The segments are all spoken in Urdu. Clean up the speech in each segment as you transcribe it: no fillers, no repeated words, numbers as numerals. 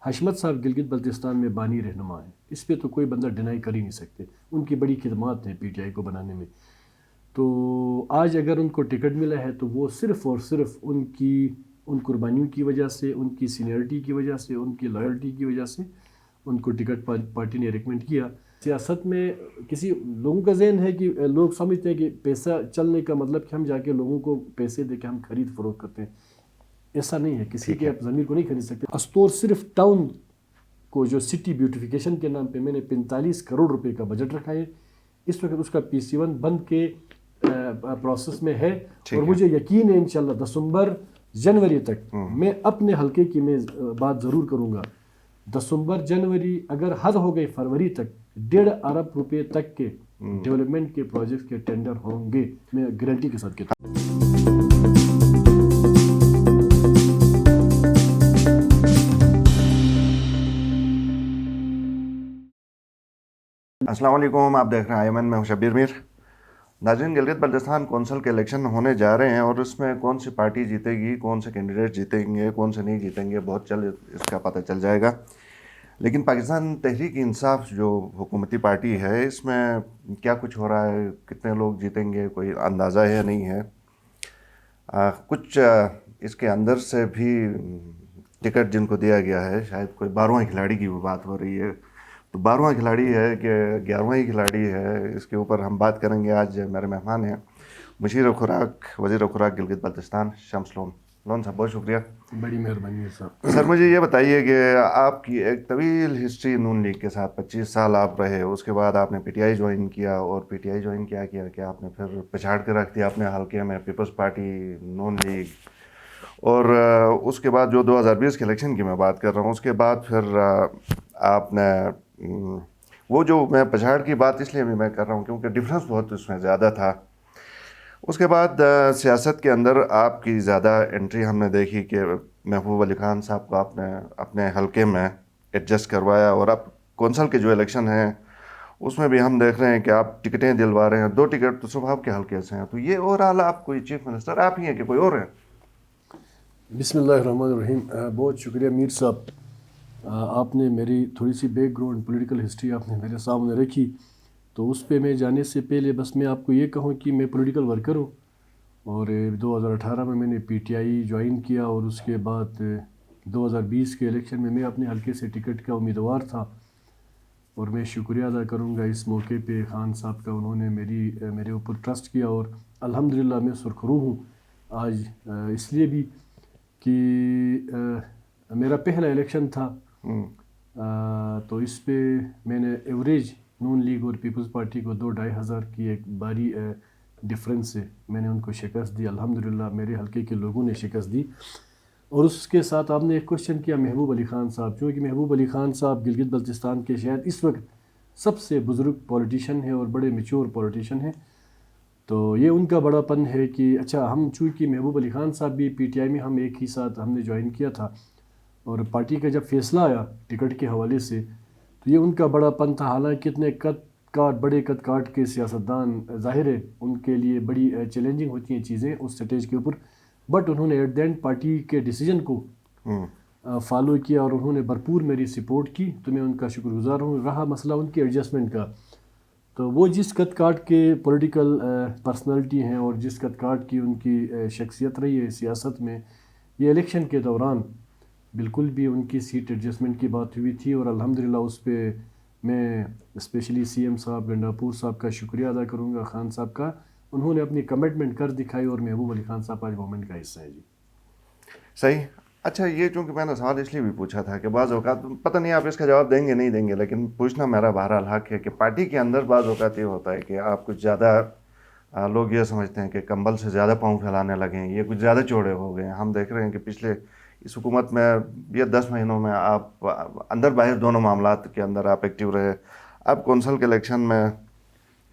حشمت صاحب گلگت بلتستان میں بانی رہنما ہیں، اس پہ تو کوئی بندہ ڈینائی کر ہی نہیں سکتے، ان کی بڑی خدمات ہیں پی ٹی آئی کو بنانے میں. تو آج اگر ان کو ٹکٹ ملا ہے تو وہ صرف اور صرف ان قربانیوں کی وجہ سے، ان کی سینئرٹی کی وجہ سے، ان کی لائلٹی کی وجہ سے ان کو ٹکٹ پارٹی نے ریکمنڈ کیا. سیاست میں کسی لوگوں کا ذہن ہے کہ لوگ سمجھتے ہیں کہ پیسہ چلنے کا مطلب کہ ہم جا کے لوگوں کو پیسے دے کے ہم خرید فروخت کرتے ہیں. ایسا نہیں ہے، کسی کے آپ ضمیر کو نہیں خرید سکتے. استور صرف ٹاؤن کو جو سٹی بیوٹیفیکیشن کے نام پہ میں نے 45 کروڑ روپے کا بجٹ رکھا ہے. اس وقت اس کا PC1 بند کے پروسیس میں ہے، اور مجھے یقین ہے انشاءاللہ دسمبر جنوری تک میں اپنے حلقے کی میں بات ضرور کروں گا. دسمبر جنوری اگر حد ہو گئی فروری تک 1.5 ارب روپے تک کے ڈیولپمنٹ کے پروجیکٹ کے ٹینڈر ہوں گے، میں گارنٹی کے ساتھ کہتا ہوں. السلام علیکم، آپ دیکھ رہے ہیں آئمن، میں ہوں شبیر میر. ناظرین، گلگت بلتستان کونسل کے الیکشن ہونے جا رہے ہیں، اور اس میں کون سی پارٹی جیتے گی، کون سے کینڈیڈیٹ جیتیں گے، کون سے نہیں جیتیں گے، بہت جلد اس کا پتہ چل جائے گا. لیکن پاکستان تحریک انصاف جو حکومتی پارٹی ہے، اس میں کیا کچھ ہو رہا ہے، کتنے لوگ جیتیں گے، کوئی اندازہ ہے نہیں ہے. کچھ اس کے اندر سے بھی ٹکٹ جن کو دیا گیا ہے، شاید کوئی 12واں کھلاڑی کی بھی بات ہو رہی ہے. تو 12واں کھلاڑی ہے کہ 11واں کھلاڑی ہے، اس کے اوپر ہم بات کریں گے. آج میرے مہمان ہیں مشیر خوراک، وزیر خوراک گلگت بلتستان، شمس لون صاحب. بہت شکریہ. بڑی مہربانی ہے صاحب. سر، مجھے یہ بتائیے کہ آپ کی ایک طویل ہسٹری نون لیگ کے ساتھ 25 سال آپ رہے، اس کے بعد آپ نے PTI جوائن کیا، اور PTI جوائن کیا کہ آپ نے پھر پچھاڑ کے رکھ دیا اپنے حلقے میں پیپلز پارٹی، نون لیگ. اور اس کے بعد جو 2020 کے الیکشن کی میں بات کر رہا ہوں، اس کے بعد پھر آپ نے وہ جو میں پچھاڑ کی بات اس لیے بھی میں کر رہا ہوں کیونکہ ڈفرینس بہت اس میں زیادہ تھا. اس کے بعد سیاست کے اندر آپ کی زیادہ انٹری ہم نے دیکھی کہ محبوب علی خان صاحب کو آپ نے اپنے حلقے میں ایڈجسٹ کروایا، اور اب کونسل کے جو الیکشن ہیں اس میں بھی ہم دیکھ رہے ہیں کہ آپ ٹکٹیں دلوا رہے ہیں. 2 ٹکٹ تو صرف آپ کے حلقے سے ہیں. تو یہ اوورآل آپ کوئی چیف منسٹر آپ ہی ہیں کہ کوئی اور ہیں؟ بسم اللہ الرحمن الرحیم. بہت شکریہ میر صاحب. آپ نے میری تھوڑی سی بیک گراؤنڈ پولیٹیکل ہسٹری آپ نے میرے سامنے رکھی، تو اس پہ میں جانے سے پہلے بس میں آپ کو یہ کہوں کہ میں پولیٹیکل ورکر ہوں، اور 2018 میں نے PTI جوائن کیا، اور اس کے بعد 2020 کے الیکشن میں اپنے حلقے سے ٹکٹ کا امیدوار تھا. اور میں شکریہ ادا کروں گا اس موقع پہ خان صاحب کا، انہوں نے میرے اوپر ٹرسٹ کیا، اور الحمدللہ میں سرخرو ہوں آج. اس لیے بھی کہ میرا پہلا الیکشن تھا، تو اس پہ میں نے ایوریج نون لیگ اور پیپلز پارٹی کو 2-2.5 ہزار کی ایک باری ڈفرینس سے میں نے ان کو شکست دی. الحمدللہ میرے حلقے کے لوگوں نے شکست دی. اور اس کے ساتھ آپ نے ایک کوشچن کیا محبوب علی خان صاحب، چونکہ محبوب علی خان صاحب گلگت بلتستان کے شاید اس وقت سب سے بزرگ پولیٹیشین ہیں اور بڑے میچور پولیٹیشین ہیں. تو یہ ان کا بڑا پن ہے کہ اچھا، ہم چونکہ محبوب علی خان صاحب بھی PTI میں ہم ایک ہی ساتھ ہم نے جوائن کیا تھا، اور پارٹی کا جب فیصلہ آیا ٹکٹ کے حوالے سے تو یہ ان کا بڑا پن تھا. حالانکہ اتنے بڑے قد کاٹ کے سیاستدان، ظاہر ہے ان کے لیے بڑی چیلنجنگ ہوتی ہیں چیزیں اس سٹیج کے اوپر، بٹ انہوں نے ایٹ دی اینڈ پارٹی کے ڈیسیجن کو فالو کیا، اور انہوں نے بھرپور میری سپورٹ کی. تو میں ان کا شکر گزار ہوں. رہا مسئلہ ان کی ایڈجسٹمنٹ کا، تو وہ جس قد کاٹ کے پولیٹیکل پرسنالٹی ہیں اور جس قد کاٹ کی ان کی شخصیت رہی ہے سیاست میں، یہ الیکشن کے دوران بالکل بھی ان کی سیٹ ایڈجسٹمنٹ کی بات ہوئی تھی. اور الحمدللہ اس پہ میں اسپیشلی CM صاحب گنڈاپور صاحب کا شکریہ ادا کروں گا، خان صاحب کا. انہوں نے اپنی کمٹمنٹ کر دکھائی، اور محبوب علی خان صاحب آج گورنمنٹ کا حصہ ہے. جی صحیح. اچھا، یہ چونکہ میں نے سوال اس لیے بھی پوچھا تھا کہ بعض اوقات پتہ نہیں آپ اس کا جواب دیں گے نہیں دیں گے، لیکن پوچھنا میرا بہرحال حق ہے کہ پارٹی کے اندر بعض اوقات یہ ہوتا ہے کہ آپ کچھ زیادہ لوگ یہ سمجھتے ہیں کہ کمبل سے زیادہ پاؤں پھیلانے لگے ہیں، یہ کچھ زیادہ چوڑے ہو گئے ہیں. ہم دیکھ رہے ہیں کہ پچھلے اس حکومت میں یہ 10 مہینوں میں آپ اندر باہر دونوں معاملات کے اندر آپ ایکٹیو رہے. اب کونسل کے الیکشن میں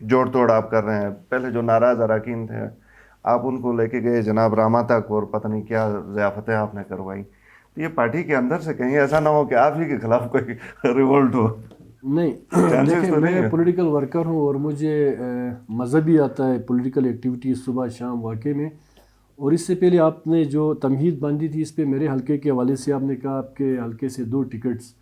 جوڑ توڑ آپ کر رہے ہیں. پہلے جو ناراض اراکین تھے آپ ان کو لے کے گئے جناب راما تک، اور پتہ نہیں کیا ضیافتیں آپ نے کروائی. تو یہ پارٹی کے اندر سے کہیں ایسا نہ ہو کہ آپ ہی کے خلاف کوئی ریولٹ ہو؟ نہیں دیکھیں، میں پولیٹیکل ورکر ہوں، اور مجھے مذہبی آتا ہے پولیٹیکل ایکٹیویٹی صبح شام واقعے میں. اور اس سے پہلے آپ نے جو تمہید باندھی تھی اس پہ میرے حلقے کے حوالے سے آپ نے کہا آپ کے حلقے سے 2 ٹکٹس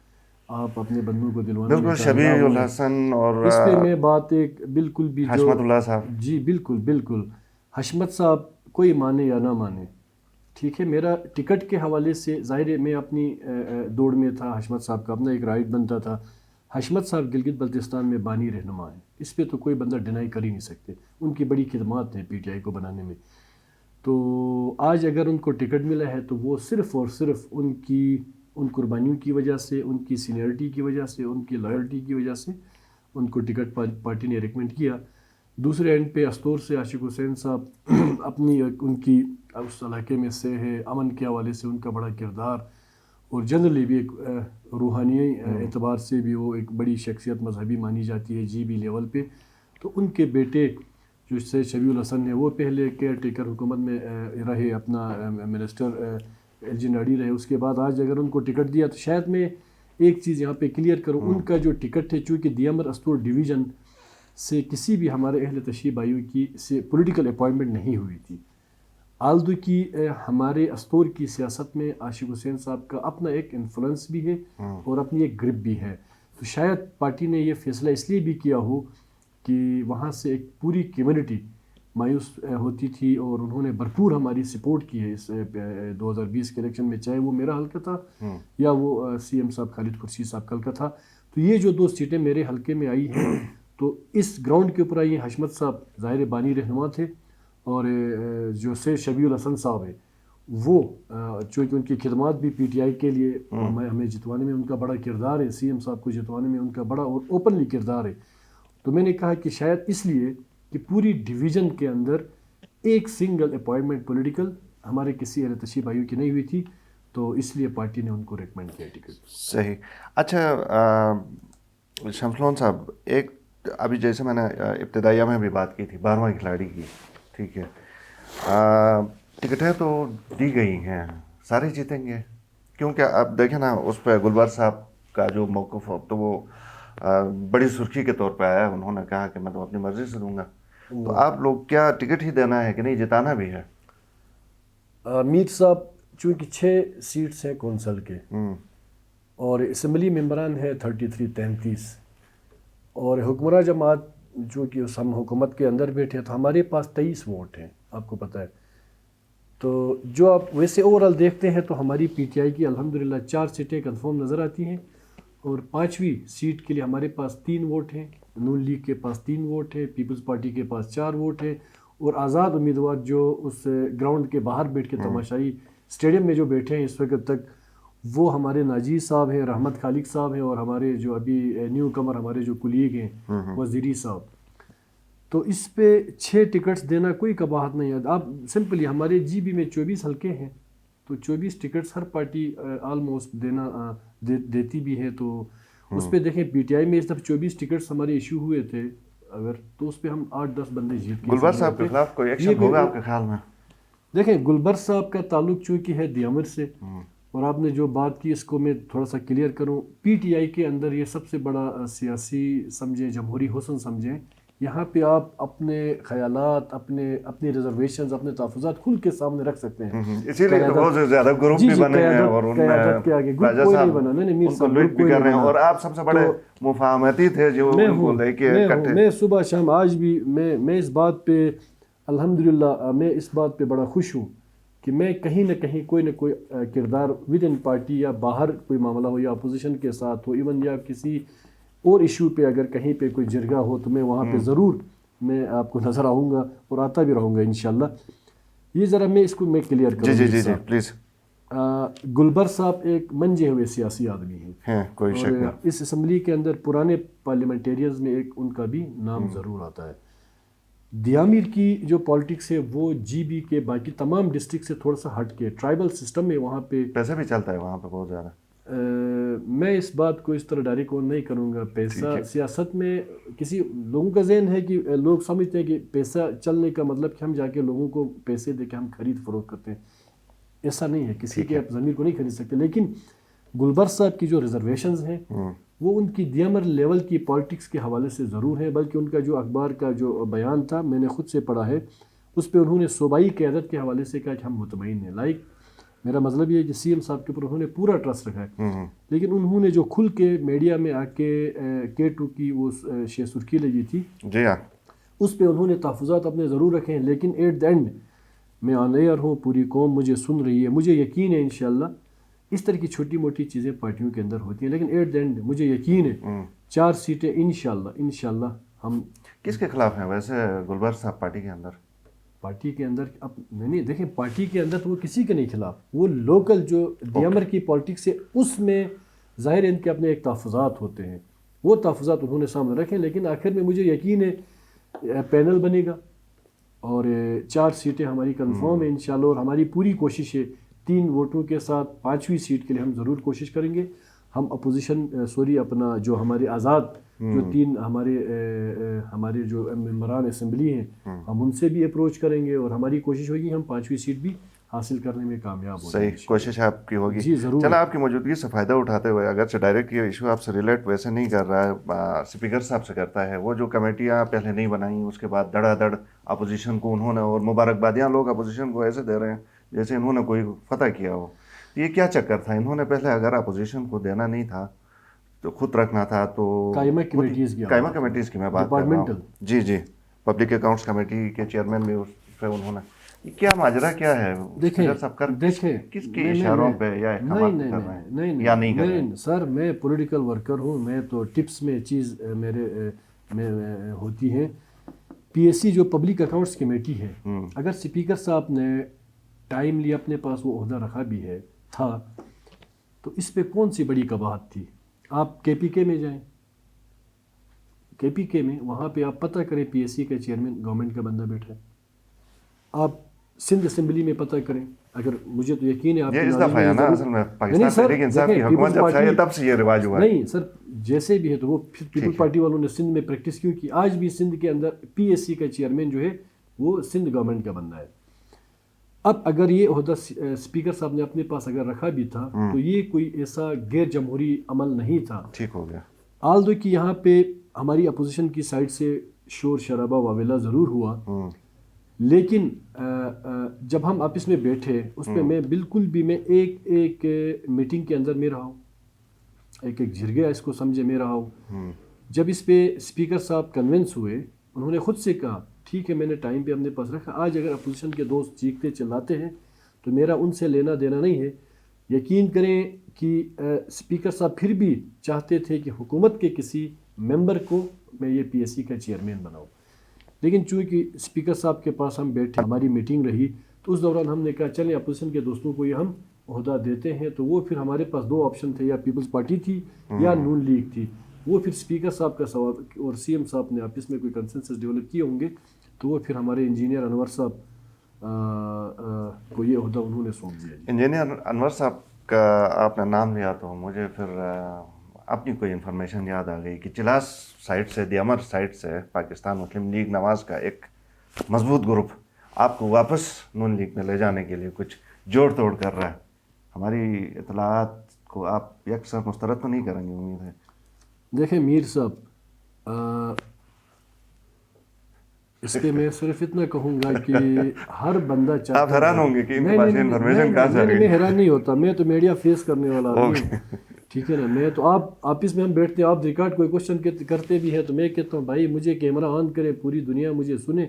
آپ اپنے بندوں کو دلوانے میں بالکل، کامیاب شبیہ ہوئے۔ الحسن اور اس پہ میں بات ایک بالکل بھی جو حشمت اللہ صاحب، جی بالکل بالکل، حشمت صاحب کوئی مانے یا نہ مانے، ٹھیک ہے، میرا ٹکٹ کے حوالے سے ظاہر ہے میں اپنی دوڑ میں تھا، حشمت صاحب کا اپنا ایک رائٹ بنتا تھا۔ حشمت صاحب گلگت بلتستان میں بانی رہنما ہیں، اس پہ تو کوئی بندہ ڈینائی کر ہی نہیں سکتے، ان کی بڑی خدمات ہیں پی ٹی آئی کو بنانے میں۔ تو آج اگر ان کو ٹکٹ ملا ہے تو وہ صرف اور صرف ان قربانیوں کی وجہ سے، ان کی سینئرٹی کی وجہ سے، ان کی لائلٹی کی وجہ سے ان کو ٹکٹ پارٹی نے ریکمنڈ کیا۔ دوسرے اینڈ پہ استور سے عاشق حسین صاحب اپنی ان کی اس علاقے میں سے ہے، امن کے حوالے سے ان کا بڑا کردار، اور جنرلی بھی ایک روحانی اعتبار سے بھی وہ ایک بڑی شخصیت مذہبی مانی جاتی ہے جی بی لیول پہ۔ تو ان کے بیٹے جو سید شبیہ الحسن ہیں وہ پہلے کیئر ٹیکر حکومت میں رہے، اپنا منسٹر ایل جی ناڈی رہے، اس کے بعد آج اگر ان کو ٹکٹ دیا تو شاید میں ایک چیز یہاں پہ کلیئر کروں، ان کا جو ٹکٹ ہے چونکہ دیامر استور ڈویژن سے کسی بھی ہمارے اہل تشیع بھائیوں کی سے پولیٹیکل اپوائنٹمنٹ نہیں ہوئی تھی، آلدو کی ہمارے استور کی سیاست میں عاشق حسین صاحب کا اپنا ایک انفلوئنس بھی ہے اور اپنی ایک گرپ بھی ہے، تو شاید پارٹی نے یہ فیصلہ اس لیے بھی کیا ہو کہ وہاں سے ایک پوری کمیونٹی مایوس ہوتی تھی، اور انہوں نے بھرپور ہماری سپورٹ کی ہے اس 2020 کے الیکشن میں، چاہے وہ میرا حلقہ تھا یا وہ سی ایم صاحب خالد خورشید صاحب کا حلقہ تھا۔ تو یہ جو 2 سیٹیں میرے حلقے میں آئی ہیں تو اس گراؤنڈ کے اوپر آئی ہیں، حشمت صاحب ظاہر بانی رہنما تھے، اور جو سید شبیہ الحسن صاحب ہیں وہ چونکہ ان کی خدمات بھی پی ٹی آئی کے لیے ہمیں جتوانے میں ان کا بڑا کردار ہے، سی ایم صاحب کو جتوانے میں ان کا بڑا اور اوپنلی کردار ہے، تو میں نے کہا کہ شاید اس لیے کہ پوری ڈویژن کے اندر ایک سنگل اپوائنٹمنٹ پولیٹیکل ہمارے کسی اہل تشیع بھائیوں کی نہیں ہوئی تھی، تو اس لیے پارٹی نے ان کو ریکمینڈ کیا ٹکٹ۔ صحیح۔ اچھا شمسلون صاحب، ایک ابھی جیسے میں نے ابتدائیہ میں بھی بات کی تھی 12واں کھلاڑی کی، ٹھیک ہے، ٹکٹیں تو دی گئی ہیں، سارے جیتیں گے، کیونکہ اب دیکھیں نا اس پہ گلبر صاحب کا جو موقف تو وہ بڑی سرخی کے طور پہ آیا، انہوں نے کہا کہ میں تو اپنی مرضی سے دوں گا، تو آپ لوگ کیا ٹکٹ ہی دینا ہے کہ نہیں جتانا بھی ہے؟ میر صاحب چونکہ 6 سیٹس ہیں کونسل کے اور اسمبلی ممبران ہے 33 اور حکمراں جماعت جو کہ ہم حکومت کے اندر بیٹھے تو ہمارے پاس 23 ووٹ ہیں، آپ کو پتہ ہے، تو جو آپ ویسے اوورال دیکھتے ہیں تو ہماری پی ٹی آئی کی الحمدللہ 4 سیٹیں کنفرم نظر آتی ہیں، اور 5ویں سیٹ کے لیے ہمارے پاس 3 ووٹ ہیں، نون لیگ کے پاس 3 ووٹ ہیں، پیپلز پارٹی کے پاس 4 ووٹ ہیں، اور آزاد امیدوار جو اس گراؤنڈ کے باہر بیٹھ کے تماشائی اسٹیڈیم میں جو بیٹھے ہیں اس وقت تک، وہ ہمارے ناجی صاحب ہیں، رحمت خالق صاحب ہیں، اور ہمارے جو ابھی نیو کمر ہمارے جو کلیگ ہیں وزیری صاحب، تو اس پہ 6 ٹکٹس دینا کوئی قباحت نہیں ہے۔ آپ سمپلی ہمارے جی بی میں 24 حلقے ہیں تو 24 ٹکٹس ہر پارٹی آلموسٹ دیتی بھی ہے، تو اس پہ دیکھیں پی ٹی آئی میں اس دفعہ 24 ٹکٹس ہمارے ایشو ہوئے تھے اگر، تو اس پہ ہم 8-10 بندے جیت کے گلبر صاحب کے خلاف کوئی ایکشن ہوگا آپ کے خیال میں؟ دیکھیں گلبر صاحب کا تعلق چونکہ ہے دیامر سے، اور آپ نے جو بات کی اس کو میں تھوڑا سا کلیئر کروں، پی ٹی آئی کے اندر یہ سب سے بڑا سیاسی سمجھیں، جمہوری حسن سمجھیں، یہاں پہ آپ اپنے خیالات، اپنی ریزرویشنز، اپنے تحفظات کھل کے سامنے رکھ سکتے ہیں، اسی لیے تو بہت زیادہ گروپ بھی بنے ہیں، اور ان میں قیادت کے آگے گروپ کوئی نہیں بنا، نہیں میر صاحب لیڈ بھی کر رہے ہیں، اور آپ سب سے بڑے مفاہمتی تھے جو ان کو لے کے اکٹھے۔ میں صبح شام آج بھی میں اس بات پہ الحمدللہ میں اس بات پہ بڑا خوش ہوں کہ میں کہیں نہ کہیں کوئی نہ کوئی کردار ود ان پارٹی یا باہر کوئی معاملہ ہو یا اپوزیشن کے ساتھ ہو، ایون یا کسی اور ایشو پہ اگر کہیں پہ کوئی جرگہ ہو تو میں وہاں پہ ضرور میں آپ کو نظر آؤں گا اور آتا بھی رہوں گا انشاءاللہ۔ یہ ذرا میں اس کو میں کلیئر کروں۔ جی پلیز۔ گلبر صاحب ایک منجے ہوئے سیاسی آدمی ہیں، کوئی شک نہیں، اس اسمبلی کے اندر پرانے پارلیمنٹیرینز میں ایک ان کا بھی نام ضرور آتا ہے۔ دیامیر کی جو پالیٹکس ہے وہ جی بی کے باقی تمام ڈسٹرکٹ سے تھوڑا سا ہٹ کے ٹرائبل سسٹم ہے، وہاں پہ پیسے بھی چلتا ہے وہاں پہ بہت زیادہ۔ میں اس بات کو اس طرح ڈائریکٹ نہیں کروں گا، پیسہ سیاست میں کسی لوگوں کا ذہن ہے کہ لوگ سمجھتے ہیں کہ پیسہ چلنے کا مطلب کہ ہم جا کے لوگوں کو پیسے دے کے ہم خرید فروخت کرتے ہیں، ایسا نہیں ہے، کسی کے آپ ضمیر کو نہیں خرید سکتے، لیکن گلبر صاحب کی جو ریزرویشنز ہیں وہ ان کی دیامر لیول کی پالیٹکس کے حوالے سے ضرور ہے، بلکہ ان کا جو اخبار کا جو بیان تھا میں نے خود سے پڑھا ہے، اس پہ انہوں نے صوبائی قیادت کے حوالے سے کہا کہ ہم مطمئن ہیں. میرا مطلب یہ ہے کہ سی ایم صاحب کے اوپر انہوں نے پورا ٹرسٹ رکھا ہے. لیکن انہوں نے جو کھل کے میڈیا میں آ کے K2 کی وہ شے سرخی لگی تھی جی ہاں اس پہ انہوں نے تحفظات اپنے ضرور رکھے ہیں. لیکن ایٹ دا اینڈ میں آن ایئر ہوں, پوری قوم مجھے سن رہی ہے, مجھے یقین ہے انشاءاللہ اس طرح کی چھوٹی موٹی چیزیں پارٹیوں کے اندر ہوتی ہیں, لیکن ایٹ دا اینڈ مجھے یقین ہے 4 سیٹیں انشاءاللہ ہم. کس کے خلاف ہیں ویسے گلبر صاحب پارٹی کے اندر؟ پارٹی کے اندر اب نہیں دیکھیں, پارٹی کے اندر تو وہ کسی کے نہیں خلاف, وہ لوکل جو دیامر کی پالیٹکس ہے اس میں ظاہر ان کے اپنے ایک تحفظات ہوتے ہیں, وہ تحفظات انہوں نے سامنے رکھے. لیکن آخر میں مجھے یقین ہے پینل بنے گا اور 4 سیٹیں ہماری کنفرم ہیں انشاءاللہ, اور ہماری پوری کوشش ہے 3 ووٹوں کے ساتھ 5ویں سیٹ کے لیے ہم ضرور کوشش کریں گے. ہم اپوزیشن اپنا جو ہمارے آزاد جو 3 ہمارے جو ممبران اسمبلی ہیں ہم ان سے بھی اپروچ کریں گے, اور ہماری کوشش ہوگی ہم 5ویں سیٹ بھی حاصل کرنے میں کامیاب ہو جائیں. صحیح کوشش آپ کی ہوگی. جی ضرور. چلا آپ کی موجودگی سے فائدہ اٹھاتے ہوئے, اگرچہ ڈائریکٹ یہ ایشو آپ سے ریلیٹ ویسے نہیں کر رہا ہے, اسپیکر صاحب سے کرتا ہے, وہ جو کمیٹیاں پہلے نہیں بنائیں اس کے بعد دڑا دڑ اپوزیشن کو انہوں نے, اور مبارکبادیاں لوگ اپوزیشن کو ایسے دے رہے ہیں جیسے انہوں نے کوئی فتح کیا ہو. یہ کیا چکر تھا؟ انہوں نے پہلے اگر اپوزیشن کو دینا نہیں تھا تو خود رکھنا تھا, تو قائمہ کمیٹیز کی میں بات کر رہا ہوں. جی پبلک اکاؤنٹس کمیٹی کے چیئرمین بھی اس پہ انہوں نے, کیا ماجرا کیا ہے؟ دیکھیں کس کے اشاروں پہ یا احکامات کر رہے ہیں یا نہیں کر رہے ہیں؟ سر میں پولیٹیکل ورکر ہوں, میں تو ٹپس میں چیز میرے میں ہوتی ہے. PSC جو پبلک اکاؤنٹس کمیٹی ہے, اگر اسپیکر صاحب نے ٹائملی اپنے پاس وہ عہدہ رکھا بھی تھا تو اس پہ کون سی بڑی قباحت تھی؟ آپ KPK میں جائیں, KPK میں وہاں پہ آپ پتہ کریں PSC کا چیئرمین گورنمنٹ کا بندہ بیٹھا ہے. آپ سندھ اسمبلی میں پتہ کریں, اگر مجھے تو یقین ہے آپ یہ اس دفعہ ہے نا اصل میں پاکستان تحریک انصاف کی حکومت جب سے آئی تب سے یہ رواج ہوا ہے. نہیں سر, جیسے بھی ہے تو وہ پھر پیپل پارٹی والوں نے سندھ میں پریکٹس کیوں کی. آج بھی سندھ کے اندر PSC کا چیئرمین جو ہے وہ سندھ گورنمنٹ کا بندہ ہے. اب اگر یہ عہدہ اسپیکر صاحب نے اپنے پاس اگر رکھا بھی تھا تو یہ کوئی ایسا غیر جمہوری عمل نہیں تھا. ٹھیک ہو گیا. آلدو کہ یہاں پہ ہماری اپوزیشن کی سائڈ سے شور شرابہ واویلا ضرور ہوا, لیکن جب ہم آپس میں بیٹھے اس پہ میں بالکل بھی میں ایک میٹنگ کے اندر میں رہا ہوں, ایک جھرگیا اس کو سمجھے میں رہا ہوں. جب اس پہ اسپیکر صاحب کنونس ہوئے, انہوں نے خود سے کہا ٹھیک ہے میں نے ٹائم پہ اپنے پاس رکھا, آج اگر اپوزیشن کے دوست چیختے چلاتے ہیں تو میرا ان سے لینا دینا نہیں ہے. یقین کریں کہ اسپیکر صاحب پھر بھی چاہتے تھے کہ حکومت کے کسی ممبر کو میں یہ PSC کا چیئرمین بناؤں, لیکن چونکہ اسپیکر صاحب کے پاس ہم بیٹھے, ہماری میٹنگ رہی, تو اس دوران ہم نے کہا چلیں اپوزیشن کے دوستوں کو یہ ہم عہدہ دیتے ہیں. تو وہ پھر ہمارے پاس 2 آپشن تھے, یا پیپلز پارٹی تھی یا نون لیگ تھی. وہ پھر اسپیکر صاحب کا سوال اور CM صاحب نے آپس میں کوئی کنسنسس ڈیولپ کیے ہوں گے, تو وہ پھر ہمارے انجینئر انور صاحب کو یہ عہدہ انہوں نے سونپ دیا. انجینئر انور صاحب کا آپ نے نام لیا تو مجھے پھر اپنی کوئی انفارمیشن یاد آ گئی کہ چلاس سائٹ سے, دیامر سائٹ سے پاکستان مسلم لیگ نواز کا ایک مضبوط گروپ آپ کو واپس نون لیگ میں لے جانے کے لیے کچھ جوڑ توڑ کر رہا ہے. ہماری اطلاعات کو آپ یکسر مسترد تو نہیں کریں گے امید ہے؟ دیکھیں میر صاحب, اس پہ میں صرف اتنا کہوں گا کہ ہر بندہ چاہتا ہے, آپ حیران ہوں گے کہ ان کے پاس انفارمیشن کہاں سے آ گئی. میں حیران نہیں ہوتا, میں تو میڈیا فیس کرنے والا آدمی ہوں, ٹھیک ہے نا. میں تو آپ آپس میں ہم بیٹھتے ہیں, آپ ریکارڈ کوئی کوشچن کرتے بھی ہیں تو میں کہتا ہوں بھائی مجھے کیمرہ آن کرے, پوری دنیا مجھے سنے,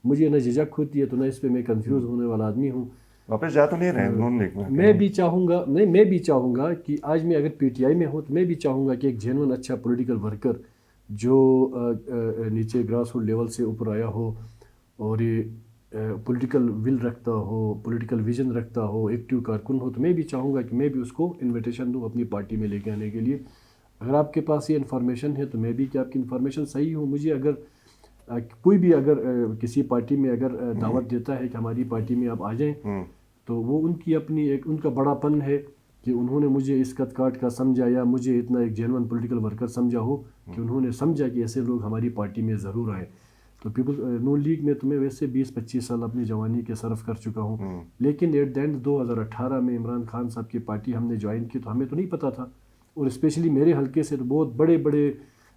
مجھے نہ جھجک ہوتی ہے تو نہ اس پہ میں کنفیوز ہونے والا آدمی ہوں. واپس جا تو نہیں رہے نون لیگ میں؟ میں بھی چاہوں گا کہ آج میں اگر PTI میں ہوں تو میں بھی چاہوں گا کہ ایک جینون اچھا پولیٹیکل ورکر جو نیچے گراس روٹ لیول سے اوپر آیا ہو اور یہ پولیٹیکل ول رکھتا ہو, پولیٹیکل ویژن رکھتا ہو, ایکٹیو کارکن ہو, تو میں بھی چاہوں گا کہ میں بھی اس کو انویٹیشن دوں اپنی پارٹی میں لے کے آنے کے لیے. اگر آپ کے پاس یہ انفارمیشن ہے تو میں بھی کہ آپ کی انفارمیشن صحیح ہوں. مجھے اگر کوئی بھی اگر کسی پارٹی میں اگر دعوت دیتا ہے کہ ہماری پارٹی میں آپ آ جائیں, تو وہ ان کی اپنی ایک ان کا بڑا پن ہے کہ انہوں نے مجھے اس قد کاٹ کا سمجھا, یا مجھے اتنا ایک جینون پولیٹیکل ورکر سمجھا ہو کہ انہوں نے سمجھا کہ ایسے لوگ ہماری پارٹی میں ضرور آئیں. تو نون لیگ میں تو میں ویسے 20-25 سال اپنی جوانی کے صرف کر چکا ہوں, لیکن ایٹ دا اینڈ 2018 میں عمران خان صاحب کی پارٹی ہم نے جوائن کی تو ہمیں تو نہیں پتہ تھا, اور اسپیشلی میرے حلقے سے تو بہت بڑے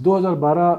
2012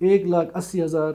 1,80,000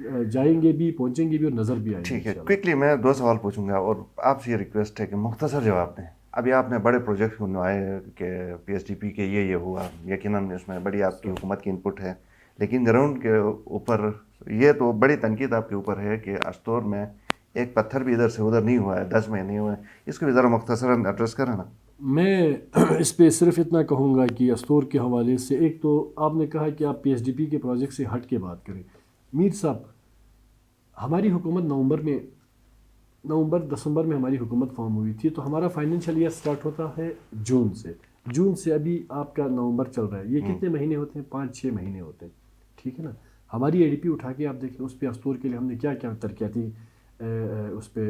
جائیں گے بھی, پہنچیں گے بھی اور نظر بھی آئیں گے. ٹھیک ہے, کوئکلی میں 2 سوال پوچھوں گا اور آپ سے یہ ریکویسٹ ہے کہ مختصر جواب دیں. ابھی آپ نے بڑے پروجیکٹ بنوائے کہ پی ایس ڈی پی کے یہ ہوا, یقیناً اس میں بڑی آپ کی حکومت کی انپٹ ہے, لیکن گراؤنڈ کے اوپر یہ تو بڑی تنقید آپ کے اوپر ہے کہ استور میں ایک پتھر بھی ادھر سے ادھر نہیں ہوا ہے, 10 مہینے ہوئے ہیں. اس کو بھی ذرا مختصراً ایڈریس کریں نا. میں اس پہ صرف اتنا کہوں گا کہ استور کے حوالے سے, ایک تو آپ نے کہا کہ آپ پی ایس ڈی پی کے پروجیکٹ سے ہٹ کے بات کریں. میر صاحب, ہماری حکومت دسمبر میں ہماری حکومت فارم ہوئی تھی, تو ہمارا فائنینشیل ایئر سٹارٹ ہوتا ہے جون سے ابھی آپ کا نومبر چل رہا ہے. یہ کتنے مہینے ہوتے ہیں؟ 5-6 مہینے ہوتے ہیں. ٹھیک ہے نا. ہماری اے ڈی پی اٹھا کے آپ دیکھیں, اس پہ استور کے لیے ہم نے کیا کیا ترقیاتی اس پہ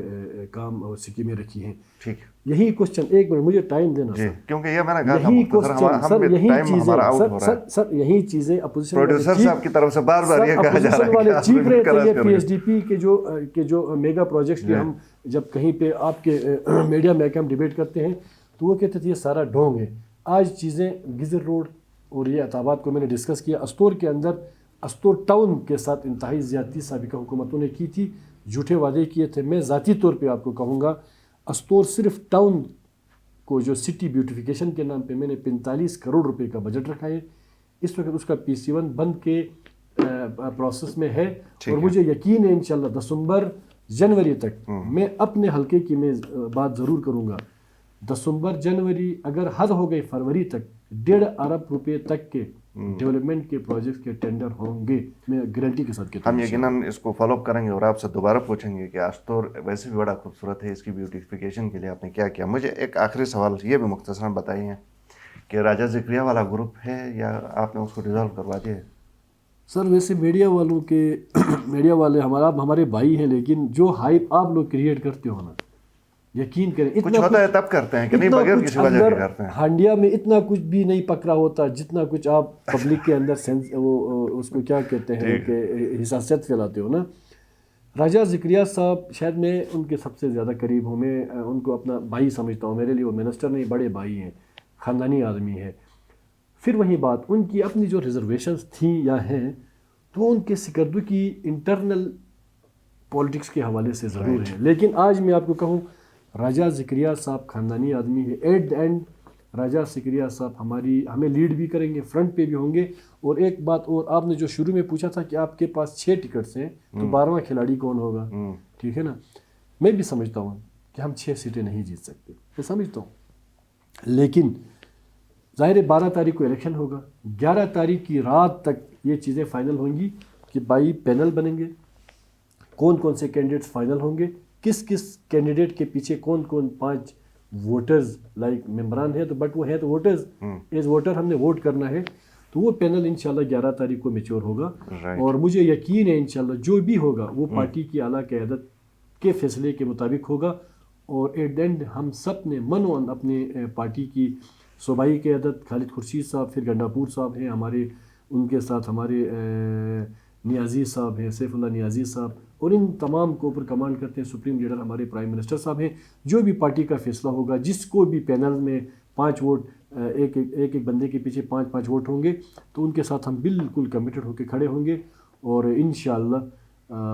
کام اور اسکیمیں رکھی ہیں. ٹھیک, یہی کوشچن, ایک منٹ مجھے ٹائم دینا جی, سر. کیونکہ یہ میں نے کہا تھا یہی مختصر, کوشچن سر, ہم یہی ٹائم چیزیں ہمارا آؤٹ ہو رہا ہے. سر یہی چیزیں اپوزیشن پروڈیوسر صاحب کی طرف سے بار بار یہ کہا جا رہا ہے والے کہ چیخ رہے تھے یہ P S G. D P کے جو میگا پروجیکٹس کے ہم جب کہیں پہ آپ کے میڈیا میں ہم ڈیبیٹ کرتے ہیں تو وہ کہتے تھے یہ سارا ڈھونگ ہے. آج چیزیں گزر روڈ اور یہ عطابات کو میں نے ڈسکس کیا. استور کے اندر استور ٹاؤن کے ساتھ انتہائی زیادتی سابقہ حکومتوں نے کی تھی, جھوٹے وعدے کیے تھے. میں ذاتی طور پہ آپ کو کہوں گا, استور صرف ٹاؤن کو جو سٹی بیوٹیفیکیشن کے نام پہ میں نے 45 کروڑ روپے کا بجٹ رکھا ہے. اس وقت اس کا PC1 بند کے پروسیس میں ہے, اور مجھے یقین ہے انشاءاللہ دسمبر جنوری تک میں اپنے حلقے کی میں بات ضرور کروں گا. دسمبر جنوری اگر حد ہو گئی فروری تک 1.5 ارب روپے تک کے ڈیولپمنٹ کے پروجیکٹ کے ٹینڈر ہوں گے. میں گارنٹی کے ساتھ کہتا ہوں ہم یقیناً اس کو فالو اپ کریں گے اور آپ سے دوبارہ پوچھیں گے کہ استور ویسے بھی بڑا خوبصورت ہے, اس کی بیوٹیفیکیشن کے لیے آپ نے کیا کیا. مجھے ایک آخری سوال یہ بھی مختصراً بتائیے کہ راجہ ذکریہ والا گروپ ہے یا آپ نے اس کو ڈیزالو کروا دیا ہے؟ سر ویسے میڈیا والے ہمارے بھائی ہیں, لیکن جو ہائپ آپ لوگ کریٹ کرتے ہو نا, یقین کریں کچھ ہوتا ہے تب کرتے ہیں کہ نہیں, بغیر کسی وجہ کے کرتے ہیں. ہانڈیا میں اتنا کچھ بھی نہیں پکڑا ہوتا جتنا کچھ آپ پبلک کے اندر وہ اس کو کیا کہتے ہیں کہ حساسیت پھیلاتے ہو نا. راجہ ذکریہ صاحب شاید میں ان کے سب سے زیادہ قریب ہوں, میں ان کو اپنا بھائی سمجھتا ہوں. میرے لیے وہ منسٹر نہیں, بڑے بھائی ہیں, خاندانی آدمی ہے. پھر وہی بات, ان کی اپنی جو ریزرویشنز تھیں یا ہیں تو ان کے سکردو کی انٹرنل پولیٹکس کے حوالے سے ضرور ہے. لیکن آج میں آپ کو کہوں, راجہ ذکریہ صاحب خاندانی آدمی ہے. ایٹ دا اینڈ راجہ ذکریہ صاحب ہمیں لیڈ بھی کریں گے, فرنٹ پہ بھی ہوں گے. اور ایک بات اور, آپ نے جو شروع میں پوچھا تھا کہ آپ کے پاس 6 ٹکٹس ہیں تو 12واں کھلاڑی کون ہوگا. ٹھیک ہے نا. میں بھی سمجھتا ہوں کہ ہم 6 سیٹیں نہیں جیت سکتے, میں سمجھتا ہوں. لیکن ظاہر 12 تاریخ کو الیکشن ہوگا, 11 تاریخ کی رات تک یہ چیزیں فائنل ہوں گی کہ بھائی پینل بنیں گے, کون کون سے کینڈیڈیٹس فائنل ہوں گے, کس کینڈیڈیٹ کے پیچھے کون 5 ووٹرز لائک ممبران ہیں, تو بٹ وہ ہیں تو ووٹرز, ایز ووٹر ہم نے ووٹ کرنا ہے. تو وہ پینل انشاءاللہ 11 تاریخ کو میچور ہوگا. اور مجھے یقین ہے انشاءاللہ جو بھی ہوگا وہ پارٹی کی اعلیٰ قیادت کے فیصلے کے مطابق ہوگا. اور ایٹ دا اینڈ ہم سب نے منون اپنے پارٹی کی صوبائی قیادت, خالد خورشید صاحب, پھر گنڈاپور صاحب ہیں ہمارے, ان کے ساتھ ہمارے نیازی صاحب ہیں, سیف اللہ نیازی صاحب, اور ان تمام کو اوپر کمانڈ کرتے ہیں سپریم لیڈر ہمارے پرائم منسٹر صاحب ہیں. جو بھی پارٹی کا فیصلہ ہوگا, جس کو بھی پینل میں 5 ووٹ, ایک بندے کے پیچھے 5 ووٹ ہوں گے, تو ان کے ساتھ ہم بالکل کمیٹڈ ہو کے کھڑے ہوں گے. اور انشاءاللہ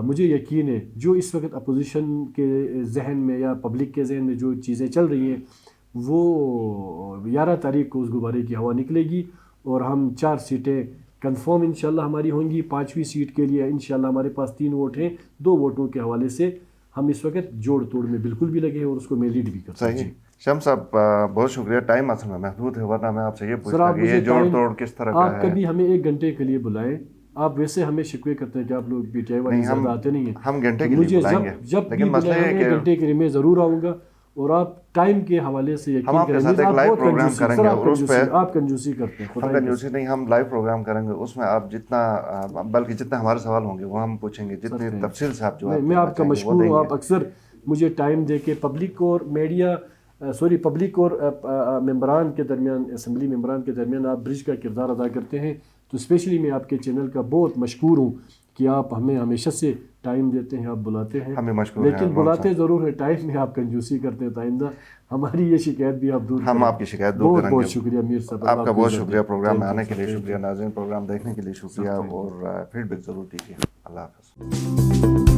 مجھے یقین ہے جو اس وقت اپوزیشن کے ذہن میں یا پبلک کے ذہن میں جو چیزیں چل رہی ہیں وہ 11 تاریخ کو اس غبارے کی ہوا نکلے گی, اور ہم 4 سیٹیں کنفرم انشاءاللہ ہماری ہوں گی. 5ویں سیٹ کے لیے انشاءاللہ ہمارے پاس 3 ووٹ ہیں. 2 ووٹوں کے حوالے سے ہم اس وقت جوڑ توڑ میں بالکل بھی لگے ہیں, اور اس کو میں لیڈ بھی کرتا ہوں. صحیح. شمس صاحب بہت شکریہ, ٹائم اصل میں محدود ہے, ورنہ میں آپ سے یہ پوچھتا کہ یہ جوڑ توڑ کس طرح کا ہے. آپ کبھی ہمیں 1 گھنٹے کے لیے بلائیں. آپ ویسے ہمیں شکوے کرتے ہیں کہ آپ لوگ پی ٹی آئی والے زیادہ آتے نہیں ہیں. ہم گھنٹے کے لیے بلائیں گے, جب بھی بلائیں 1 گھنٹے کے لیے میں ضرور آؤں گا. اور آپ ٹائم کے حوالے سے ہم آپ کے ساتھ ایک لائیو پروگرام کریں گے, اور اس پہ آپ کنجوسی کرتے ہیں. ہم کنجوسی نہیں, ہم لائیو پروگرام کریں گے, اس میں آپ بلکہ جتنے ہمارے سوال ہوں گے وہ ہم پوچھیں گے, جتنی تفصیل سے آپ میں آپ کا مشکور ہوں. آپ اکثر مجھے ٹائم دے کے پبلک اور پبلک اور ممبران کے درمیان, اسمبلی ممبران کے درمیان آپ برج کا کردار ادا کرتے ہیں. تو اسپیشلی میں آپ کے چینل کا بہت مشکور ہوں کہ آپ ہمیں ہمیشہ سے ٹائم دیتے ہیں, آپ بلاتے ہیں, ہم بھی مشکور ہیں لیکن بلاتے ضرور ہے, ٹائم میں آپ کنجوسی کرتے ہیں. آئندہ ہماری یہ شکایت بھی آپ دور کریں. ہم آپ کی شکایت دور بہت کریں گے. بہت شکریہ میر صاحب, آپ کا بہت شکریہ پروگرام میں آنے کے لیے, Thank you. شکریہ ناظرین, پروگرام دیکھنے کے لیے شکریہ, اور فیڈ بیک ضرور دیجیے. اللہ حافظ.